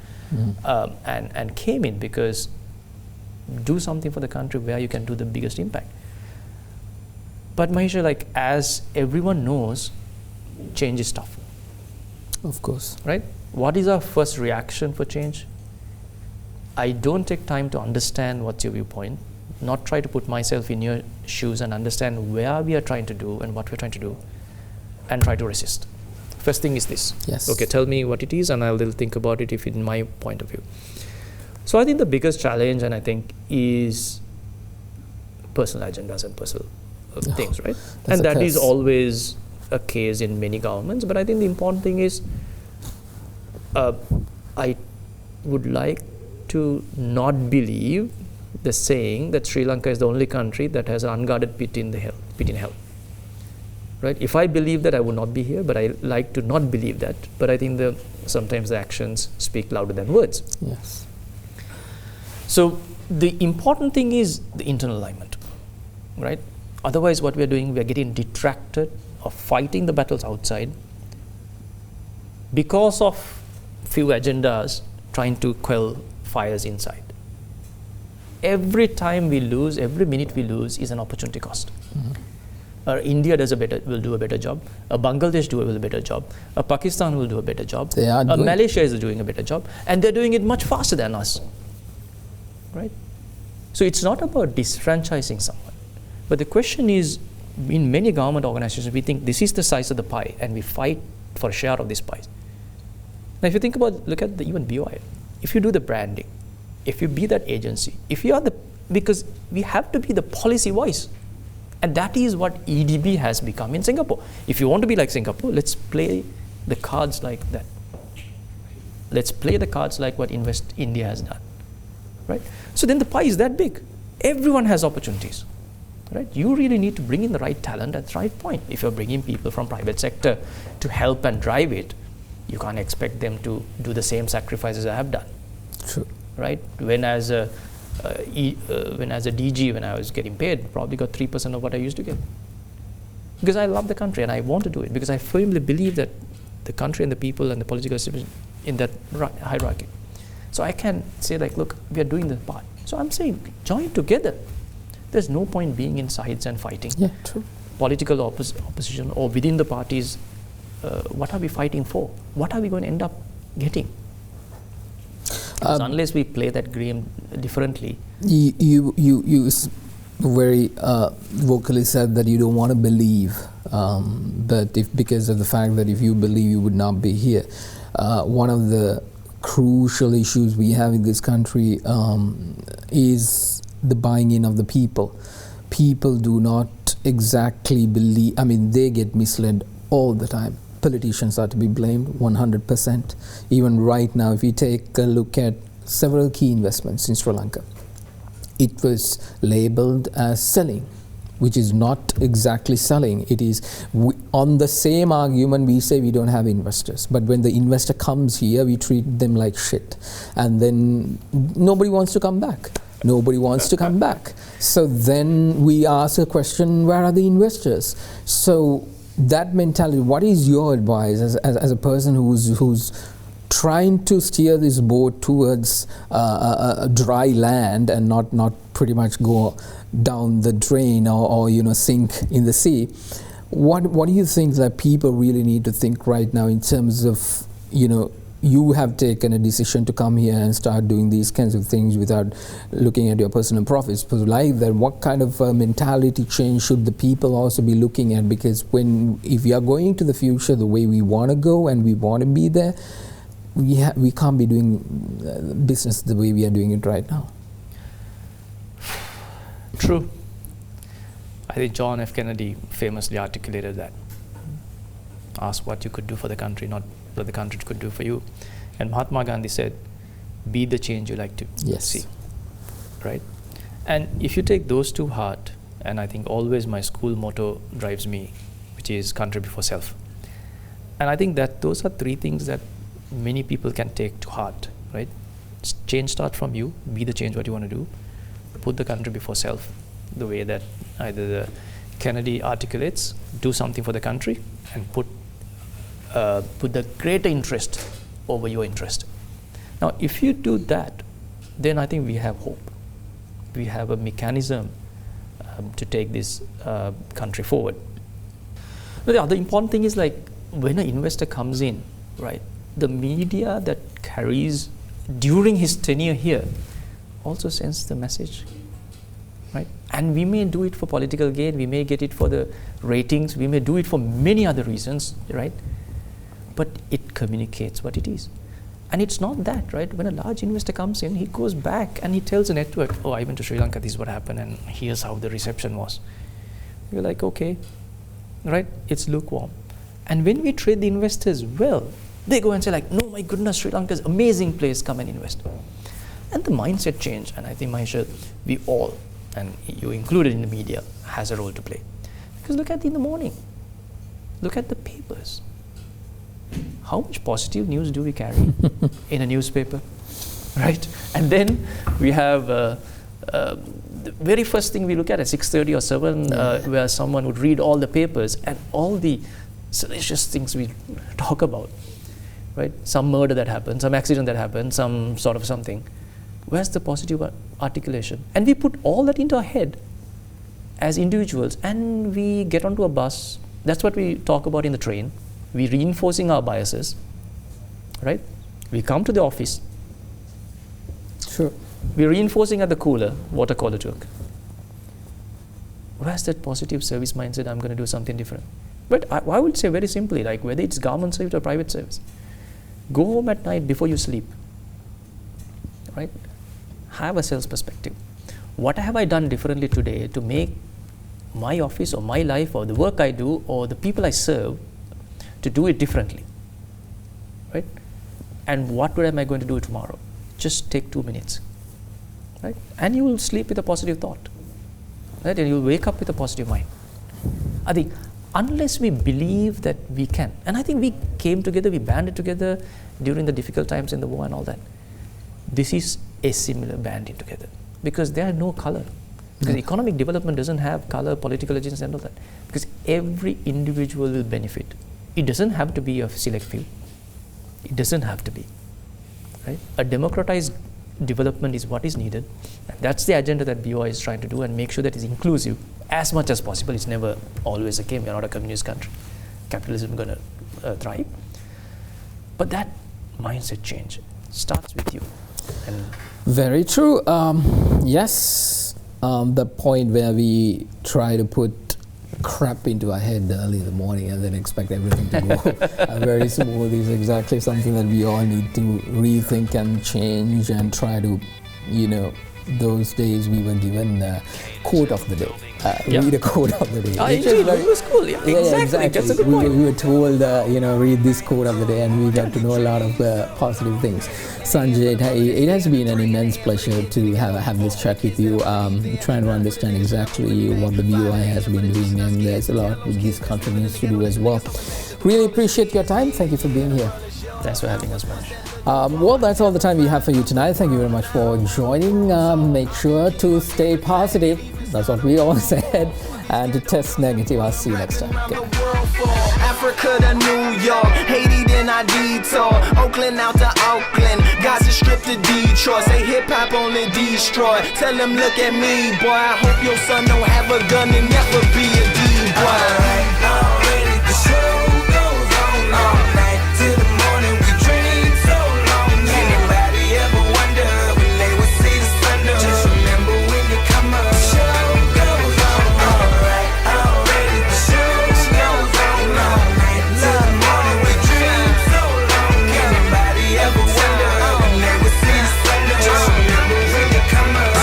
and came in, because do something for the country where you can do the biggest impact. But Mahieash, as everyone knows, change is tough. Of course. Right? What is our first reaction for change? I don't take time to understand what's your viewpoint, not try to put myself in your shoes and understand where we are trying to do and what we're trying to do, and try to resist. First thing is this. Yes. Okay, tell me what it is, and I'll think about it if in my point of view. So I think the biggest challenge, and I think, is personal agendas and personal things, right? And that is always a case in many governments. But I think the important thing is, I would like to not believe the saying that Sri Lanka is the only country that has an unguarded pit in hell. Right? If I believe that, I would not be here, but I like to not believe that. But I think sometimes the actions speak louder than words. Yes. So the important thing is the internal alignment, right? Otherwise, what we are doing, we are getting detracted of fighting the battles outside because of few agendas trying to quell fires inside. Every time we lose, every minute we lose is an opportunity cost. India will do a better job. Bangladesh will do a better job. Pakistan will do a better job. Malaysia is doing a better job, and they're doing it much faster than us. Right? So it's not about disfranchising someone, but the question is, in many government organizations, we think this is the size of the pie, and we fight for a share of this pie. Now, if you think about, look at even BOI. If you do the branding, if you be that agency, if you are because we have to be the policy voice. And that is what EDB has become in Singapore. If you want to be like Singapore, let's play the cards like that. Let's play the cards like what Invest India has done, right? So then the pie is that big. Everyone has opportunities, right? You really need to bring in the right talent at the right point. If you're bringing people from private sector to help and drive it, you can't expect them to do the same sacrifices I have done. True. Right? When as a when as a DG, when I was getting paid, probably got 3% of what I used to get. Because I love the country and I want to do it, because I firmly believe that the country and the people and the political establishment in that hierarchy. So I can say like, look, we are doing the part. So I'm saying, join together. There's no point being in sides and fighting. Yeah, true. Political opposition or within the parties, what are we fighting for? What are we going to end up getting? Unless we play that game differently. You very vocally said that you don't want to believe, but because of the fact that if you believe, you would not be here. One of the crucial issues we have in this country is the buying in of the people. People do not exactly believe, I mean, they get misled all the time. Politicians are to be blamed 100%. Even right now, if you take a look at several key investments in Sri Lanka, it was labeled as selling, which is not exactly selling. It is on the same argument we say we don't have investors, but when the investor comes here, we treat them like shit, and then nobody wants to come back. Nobody wants to come back. So then we ask a question, where are the investors? So that mentality, what is your advice as a person who's trying to steer this boat towards a dry land and not pretty much go down the drain or sink in the sea? What do you think that people really need to think right now in terms of, you have taken a decision to come here and start doing these kinds of things without looking at your personal profits. But like that, what kind of mentality change should the people also be looking at? Because if we are going to the future the way we want to go and we want to be there, we can't be doing business the way we are doing it right now. True. I think John F. Kennedy famously articulated that. Ask what you could do for the country, not what the country could do for you. And Mahatma Gandhi said, be the change you like to see. Right? And if you take those two heart, and I think always my school motto drives me, which is country before self. And I think that those are three things that many people can take to heart, right? Change start from you, be the change what you want to do, put the country before self, the way that either the Kennedy articulates, do something for the country, and put the greater interest over your interest. Now, if you do that, then I think we have hope. We have a mechanism to take this country forward. But the other important thing is, like, when an investor comes in, right, the media that carries during his tenure here also sends the message, right? And we may do it for political gain, we may get it for the ratings, we may do it for many other reasons, right? But it communicates what it is. And it's not that, right? When a large investor comes in, he goes back and he tells a network, oh, I went to Sri Lanka, this is what happened, and here's how the reception was. You're like, okay, right? It's lukewarm. And when we treat the investors well, they go and say like, no, my goodness, Sri Lanka is an amazing place, come and invest. And the mindset change, and I think, Mahieash, we all, and you included in the media, has a role to play. Because look at in the morning, look at the papers. How much positive news do we carry in a newspaper, right? And then we have the very first thing we look at 6:30 or 7, where someone would read all the papers and all the salacious things we talk about, right? Some murder that happened, some accident that happened, some sort of something. Where's the positive articulation? And we put all that into our head as individuals, and we get onto a bus. That's what we talk about in the train. We're reinforcing our biases, right? We come to the office. Sure. We're reinforcing at the cooler, water cooler joke. Where's that positive service mindset? I'm going to do something different. But I would say very simply, like whether it's government service or private service, go home at night before you sleep, right? Have a sales perspective. What have I done differently today to make my office or my life or the work I do or the people I serve to do it differently, right? And what am I going to do tomorrow? Just take 2 minutes, right? And you will sleep with a positive thought, right? And you will wake up with a positive mind. I think unless we believe that we can, and I think we came together, we banded together during the difficult times in the war and all that. This is a similar banding together. because there are no color. Because economic development doesn't have color, political agents and all that. Because every individual will benefit. It doesn't have to be a select few. It doesn't have to be. Right? A democratized development is what is needed. And that's the agenda that BOI is trying to do, and make sure that it's inclusive as much as possible. It's never always a game. We're not a communist country. Capitalism is going to thrive. But that mindset change starts with you. And very true. Yes, the point where we try to put crap into our head early in the morning and then expect everything to go very smooth is exactly something that we all need to rethink and change and try to, those days we were given quote of the day. Read a quote of the day. Indeed, it was cool. Yeah, exactly. That's a good point. We were told, read this quote of the day, and we got to know a lot of positive things. Sanjay, it has been an immense pleasure to have this chat with you, trying to understand exactly what the BOI has been doing, and there's a lot this country needs to do as well. Really appreciate your time. Thank you for being here. Thanks for having us, man. Well, that's all the time we have for you tonight. Thank you very much for joining. Make sure to stay positive. That's what we all said. And to test negative. I'll see you next time. Okay. Africa to New York, Haiti then I detour, Oakland out to Oakland, Gaza Strip to Detroit. Say hip hop only destroy. Tell them look at me, boy. I hope your son don't have a gun and never be a D-boy. Already the show goes on all night till the morning. We dream so long. Anybody ever wonder when they would see the sun? Just remember when you come up. The show goes on all right. Already the show goes on all night till the morning. We dream so long. Anybody ever wonder when they would see the sun? Just remember when you come up.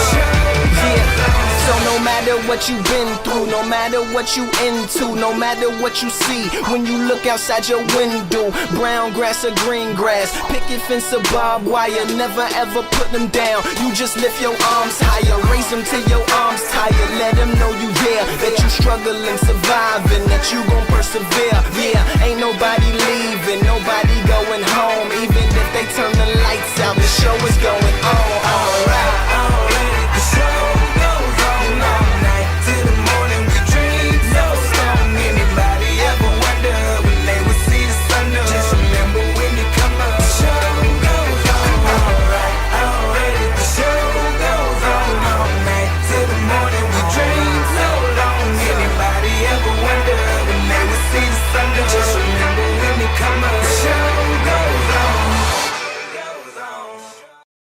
So no matter what you've been through, no matter what you into, no matter what you see, when you look outside your window, brown grass or green grass, picket fence or barbed wire, never ever put them down. You just lift your arms higher, raise them till your arms tired. Let them know you there, that you struggling, surviving, that you gon' persevere. Yeah, ain't nobody leaving, nobody going home. Even if they turn the lights out, the show is going on. Alright, already the show goes on all night till the morning. We dream so strong. Anybody ever wonder when they would see the sun? Just remember when you come up. The show goes on. Alright, already the show goes on all night till the morning. We dream so long. Anybody ever wonder when they would see the sun?